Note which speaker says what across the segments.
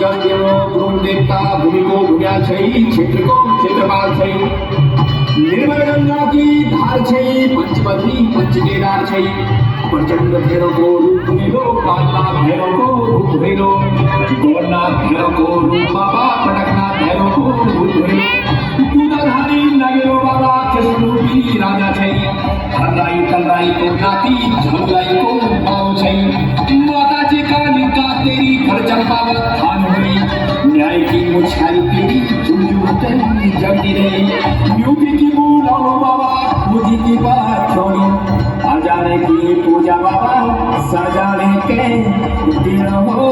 Speaker 1: जल देवो गुरु देवता भूमि को भूमिया छई क्षेत्र को क्षेत्रपाल छई निर्मल गंगा की धार छई पंचवटी पंचकेदार छई प्रचंड भैरव को रूप लो कालनाथ भैरव को रूप लो गौरनाथ भैरव को रूप बाबा कड़कनाथ भैरव को रूप लो दूधाधारी नगरो बाबा कृष्णरूपी राजा छई हरलाई तललाई को नाती झमलाई को पाव छई माता जी कालिका तेरी घर चंपावत थान हुई न्याय की मुछाई तेरी झुमझुमते जगती रही यूपी की बुलाओ बाबा पूजी की बात छोड़ी आ जाने की पूजा बाबा सजाने के दिन हो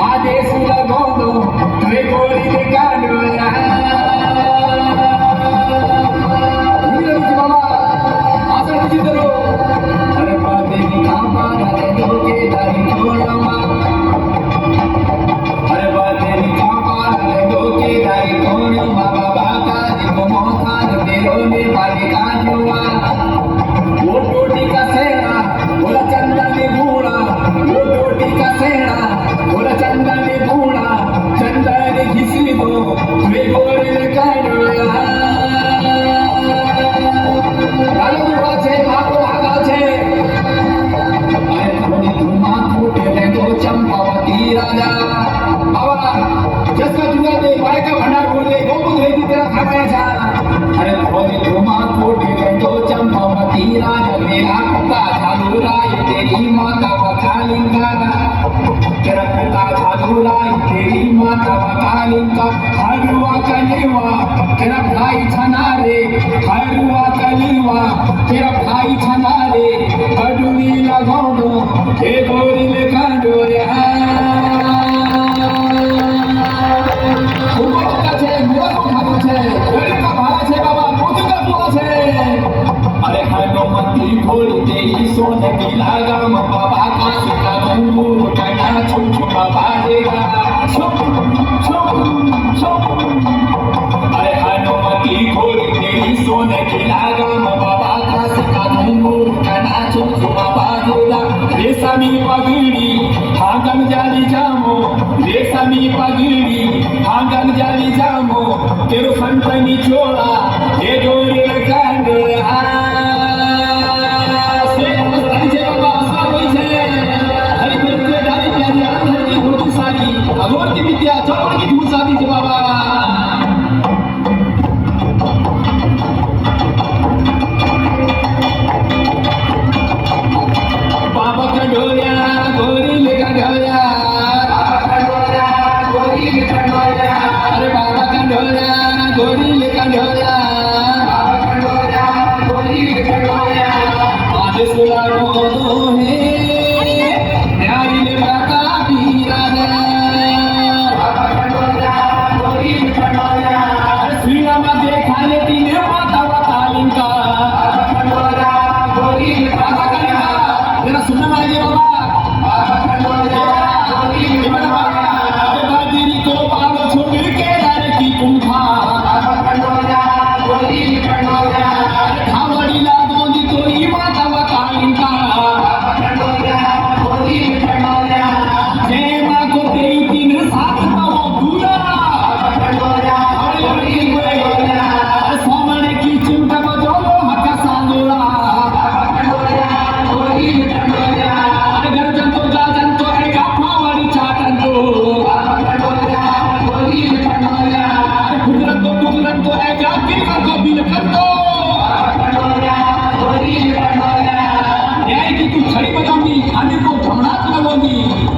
Speaker 1: आदेश लगो दो गोली हरुआ कलीवा तेरा भाई छना रे हरुआ कलीवा तेरा भाई छना रे अडुनी लगाओ हे गोरी ले कांडो रे उमर का छे मोर खाव छे गोरी का भाड़ा छे बाबा मोती का पुआ छे अरे हनो मती खोल तेरी सोने की लगाम बाबा का सिका घूमू कना छुम छुम बाबा देगा अरे हनुमती खोल तेरी सोने की लगाम बाबा का सिका घूमू कना छुम छुम बाबा देगा रेशमी पगड़ी हांगन जाली जामो रेशमी पगड़ी हांगन जाली जामो तेरो संतनी चोला हे गोरे कांडो अगोर की विद्या चौपड़ की धूल शादी से बाबा बाबा का ढोलिया गोरी लेकर ढोलिया अरे बाबा का ढोलिया गोरी लेकर ढोलिया आदेश लागो दो है न्यारी ले बाका पीरा श्रीरामा देखा ले तीने माता कालिंका जरा सुनना मांगे बाबा बाजीरी को पालो छोड़ के डाल की कुंठा खावड़ी ला गोंदी तो ही माता कालिंका जय माँ को तेरी तीन साथ पाओ दूरा सोमने की चिंता को जो हका सांगोला घर जंतो जा जंतो है गाफावाड़ी चाटंतो गुजरंतो है जाके का बिल करतो न्याय की तू छड़ी बजाऊंगी खाने को धमनाच लगोगी